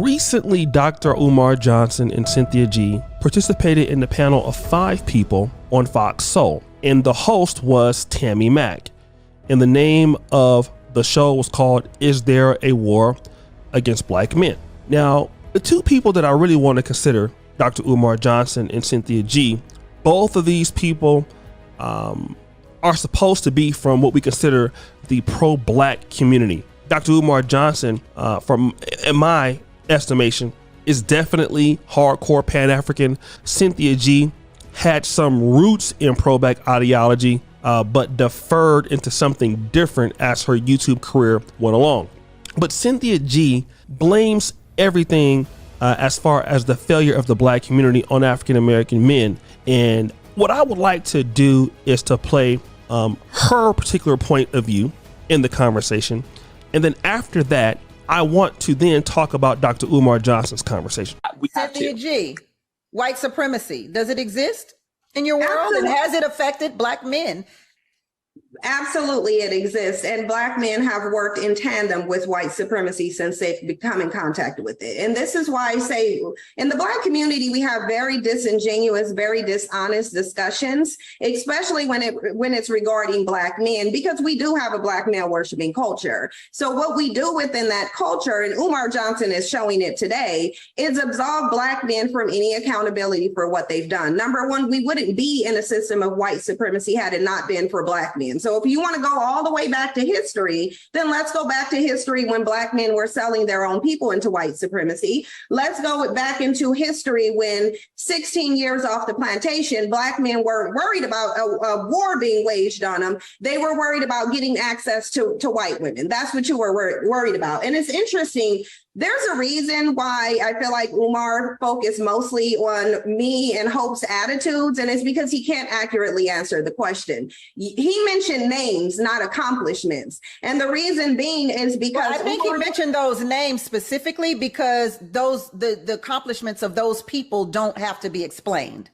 Recently, Dr. Umar Johnson and Cynthia G participated in the panel of 5 people on Fox Soul, and the host was Tammy Mack. And the name of the show was called Is There a War Against Black Men? Now, the 2 people that I really want to consider, Dr. Umar Johnson and Cynthia G, both of these people are supposed to be from what we consider the pro-black community. Dr. Umar Johnson, in my estimation, is definitely hardcore Pan-African. Cynthia G had some roots in pro-black ideology, but deferred into something different as her YouTube career went along. But Cynthia G blames everything as far as the failure of the black community on African American men. And what I would like to do is to play her particular point of view in the conversation. And then after that, I want to then talk about Dr. Umar Johnson's conversation. Cynthia G, white supremacy, does it exist in your world? Absolutely. And has it affected black men? Absolutely, it exists. And black men have worked in tandem with white supremacy since they've come in contact with it. And this is why I say in the black community, we have very disingenuous, very dishonest discussions, especially when it's regarding black men, because we do have a black male worshiping culture. So what we do within that culture, and Umar Johnson is showing it today, is absolve black men from any accountability for what they've done. Number one, we wouldn't be in a system of white supremacy had it not been for black men. So if you want to go all the way back to history, then let's go back to history when black men were selling their own people into white supremacy. Let's go back into history when 16 years off the plantation, black men weren't worried about a war being waged on them. They were worried about getting access to white women. That's what you were worried about. And it's interesting. There's a reason why I feel like Umar focused mostly on me and Hope's attitudes, and it's because he can't accurately answer the question. He mentioned names, not accomplishments. And the reason being is because— I think he mentioned those names specifically because the accomplishments of those people don't have to be explained.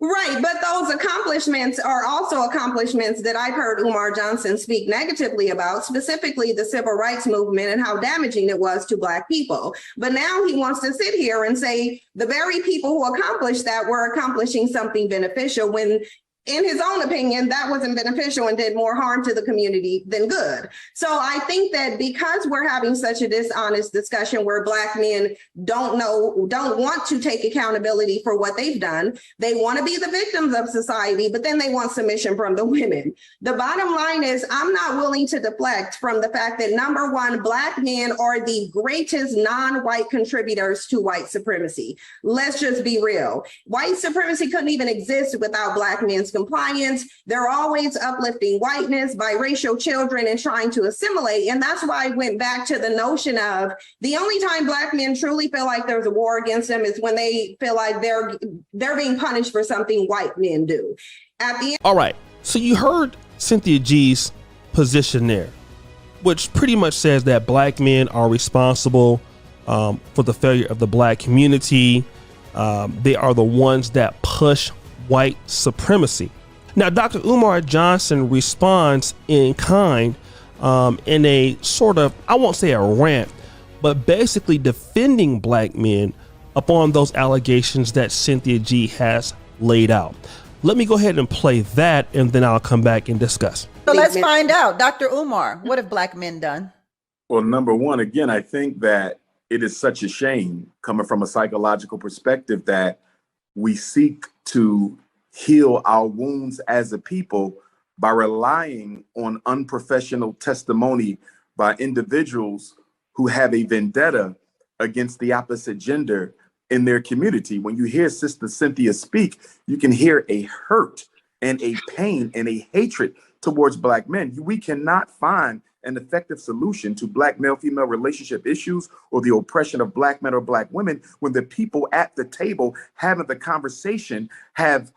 Right, but those accomplishments are also accomplishments that I've heard Umar Johnson speak negatively about, specifically the civil rights movement and how damaging it was to black people. But now he wants to sit here and say the very people who accomplished that were accomplishing something beneficial when, in his own opinion, that wasn't beneficial and did more harm to the community than good. So I think that because we're having such a dishonest discussion where black men don't want to take accountability for what they've done, they want to be the victims of society, but then they want submission from the women. The bottom line is I'm not willing to deflect from the fact that, number one, black men are the greatest non-white contributors to white supremacy. Let's just be real. White supremacy couldn't even exist without black men's compliance. They're always uplifting whiteness, biracial children, and trying to assimilate. And that's why I went back to the notion of the only time black men truly feel like there's a war against them is when they feel like they're being punished for something white men do. At the end— All right, so you heard Cynthia G's position there, which pretty much says that black men are responsible for the failure of the black community. They are the ones that push white supremacy. Now, Dr. Umar Johnson responds in kind in a sort of, I won't say a rant, but basically defending black men upon those allegations that Cynthia G has laid out. Let me go ahead and play that, and then I'll come back and discuss. So let's find out. Dr. Umar, what have black men done? Well, number one, again, I think that it is such a shame coming from a psychological perspective that we seek to heal our wounds as a people by relying on unprofessional testimony by individuals who have a vendetta against the opposite gender in their community. When you hear Sister Cynthia speak, you can hear a hurt and a pain and a hatred towards black men. We cannot find an effective solution to black male-female relationship issues or the oppression of black men or black women when the people at the table having the conversation have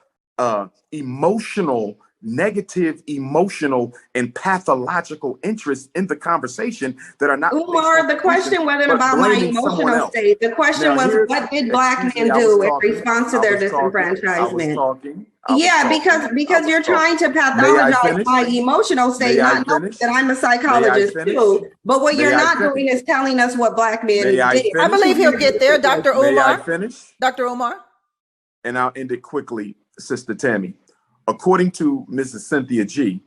negative emotional and pathological interests in the conversation that are not— Umar, the question wasn't about my emotional state. The question was, what did black men do in response to their disenfranchisement? Yeah, because you're trying to pathologize my emotional state, not knowing that I'm a psychologist too. But what you're not doing is telling us what Black men did. I believe he'll get there, Dr. Umar. May I finish? Dr. Umar. And I'll end it quickly, Sister Tammy. According to Mrs. Cynthia G.,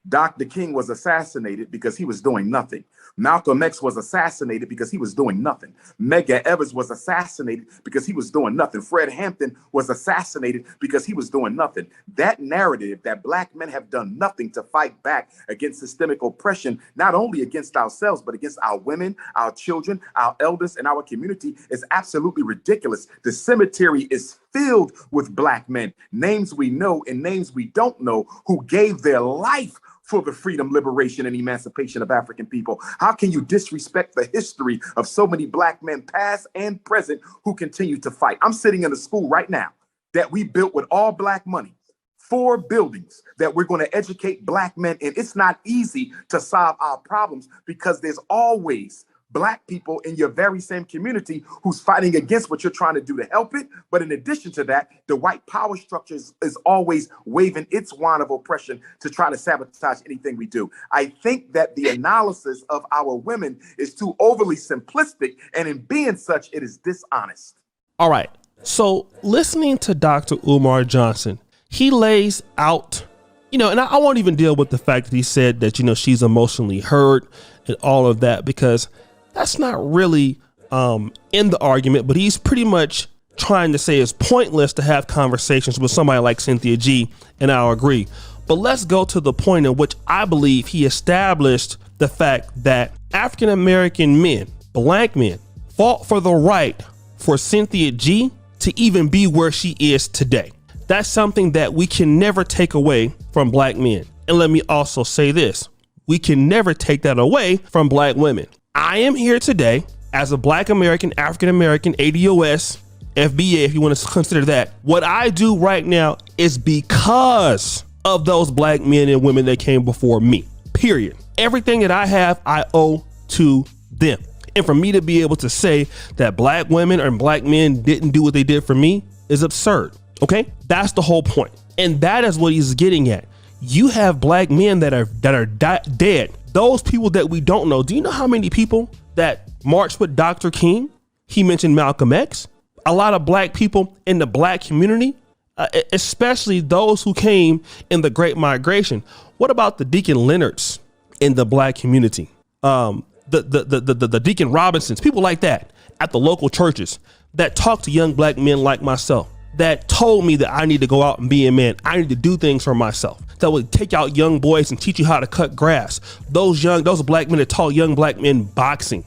Dr. King was assassinated because he was doing nothing. Malcolm X was assassinated because he was doing nothing. Medgar Evers was assassinated because he was doing nothing. Fred Hampton was assassinated because he was doing nothing. That narrative that Black men have done nothing to fight back against systemic oppression, not only against ourselves, but against our women, our children, our elders, and our community is absolutely ridiculous. The cemetery is filled with Black men, names we know and names we don't know, who gave their life for the freedom, liberation, and emancipation of African people. How can you disrespect the history of so many Black men, past and present, who continue to fight? I'm sitting in a school right now that we built with all Black money, 4 buildings that we're going to educate Black men in. It's not easy to solve our problems because there's always Black people in your very same community who's fighting against what you're trying to do to help it. But in addition to that, the white power structure is always waving its wand of oppression to try to sabotage anything we do. I think that the analysis of our women is too overly simplistic, and in being such, it is dishonest. All right. So listening to Dr. Umar Johnson, he lays out, and I won't even deal with the fact that he said that, she's emotionally hurt and all of that, because that's not really in the argument, but he's pretty much trying to say it's pointless to have conversations with somebody like Cynthia G, and I'll agree. But let's go to the point in which I believe he established the fact that African-American men, Black men, fought for the right for Cynthia G to even be where she is today. That's something that we can never take away from Black men. And let me also say this, we can never take that away from Black women. I am here today as a Black American, African American, ADOS, FBA, if you want to consider that. What I do right now is because of those Black men and women that came before me, period. Everything that I have, I owe to them. And for me to be able to say that Black women and Black men didn't do what they did for me is absurd. Okay, that's the whole point. And that is what he's getting at. You have Black men that are dead. Those people that we don't know. Do you know how many people that marched with Dr. King? He mentioned Malcolm X. A lot of Black people in the Black community, especially those who came in the Great Migration. What about the Deacon Leonards in the Black community? The Deacon Robinsons, people like that at the local churches that talk to young Black men like myself, that told me that I need to go out and be a man. I need to do things for myself. That would take out young boys and teach you how to cut grass. Those Black men that taught young Black men boxing,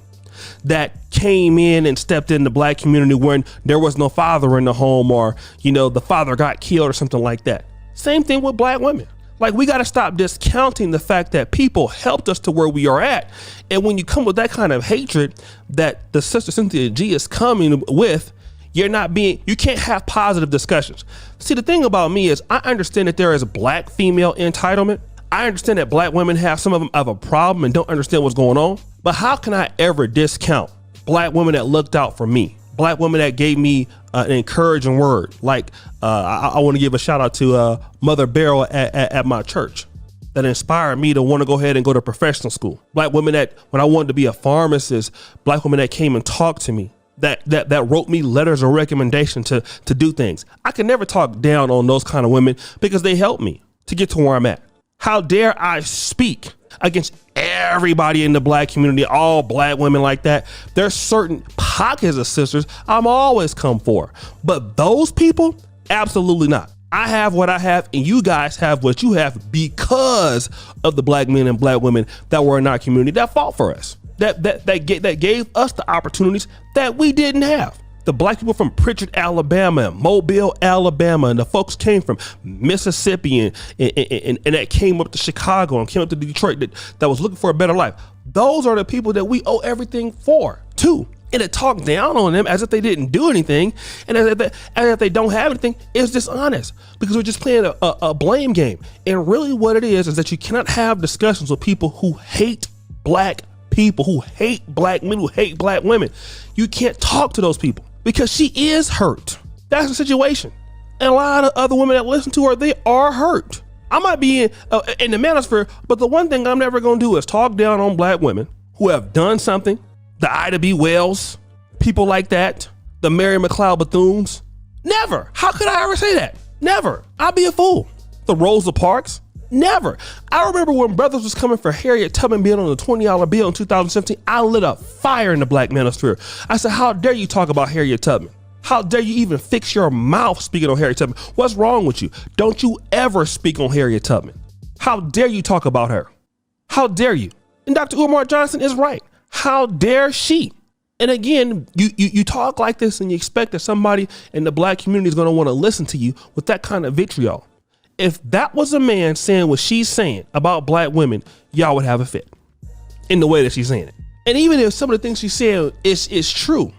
that came in and stepped in the Black community when there was no father in the home, or, the father got killed or something like that. Same thing with Black women. Like, we got to stop discounting the fact that people helped us to where we are at. And when you come with that kind of hatred that the Sister Cynthia G is coming with, you can't have positive discussions. See, the thing about me is I understand that there is Black female entitlement. I understand that Black women have some of them have a problem and don't understand what's going on. But how can I ever discount Black women that looked out for me? Black women that gave me an encouraging word. Like, I want to give a shout out to Mother Beryl at my church, that inspired me to want to go ahead and go to professional school. Black women that, when I wanted to be a pharmacist, Black women that came and talked to me, that wrote me letters of recommendation to do things. I can never talk down on those kind of women because they helped me to get to where I'm at. How dare I speak against everybody in the Black community, all Black women like that? There's certain pockets of sisters I'm always come for, but those people, absolutely not. I have what I have, and you guys have what you have because of the Black men and Black women that were in our community that fought for us. That gave us the opportunities that we didn't have. The Black people from Pritchard, Alabama, and Mobile, Alabama, and the folks came from Mississippi and that came up to Chicago and came up to Detroit that was looking for a better life. Those are the people that we owe everything to. And to talk down on them as if they didn't do anything and as if they don't have anything is dishonest, because we're just playing a blame game. And really what it is that you cannot have discussions with people who hate Black people, who hate Black men, who hate Black women. You can't talk to those people because she is hurt. That's the situation. And a lot of other women that listen to her, they are hurt. I might be in the manosphere, but the one thing I'm never going to do is talk down on black women who have done something. The Ida B. Wells, people like that, the Mary McLeod Bethunes. Never. How could I ever say that? Never. I'd be a fool. The Rosa Parks. Never. I remember when brothers was coming for Harriet Tubman being on the $20 bill in 2017, I lit a fire in the black manosphere. I said, how dare you talk about Harriet Tubman? How dare you even fix your mouth speaking on Harriet Tubman? What's wrong with you? Don't you ever speak on Harriet Tubman. How dare you talk about her? How dare you? And Dr. Umar Johnson is right. How dare she? And again, you talk like this and you expect that somebody in the black community is going to want to listen to you with that kind of vitriol. If that was a man saying what she's saying about black women, y'all would have a fit in the way that she's saying it. And even if some of the things she's saying is true,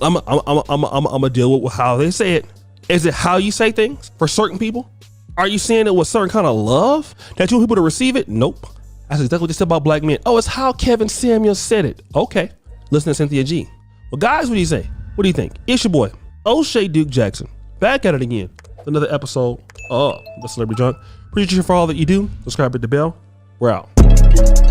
I'm gonna deal with how they say it. Is it how you say things for certain people? Are you saying it with certain kind of love that you want people to receive it? Nope. That's exactly what they said about black men. Oh, it's how Kevin Samuels said it. Okay. Listen to Cynthia G. Well, guys, what do you say? What do you think? It's your boy, O'Shea Duke Jackson. Back at it again. Another episode of The Celebrity Junk. Appreciate you for all that you do. Subscribe, hit the bell. We're out.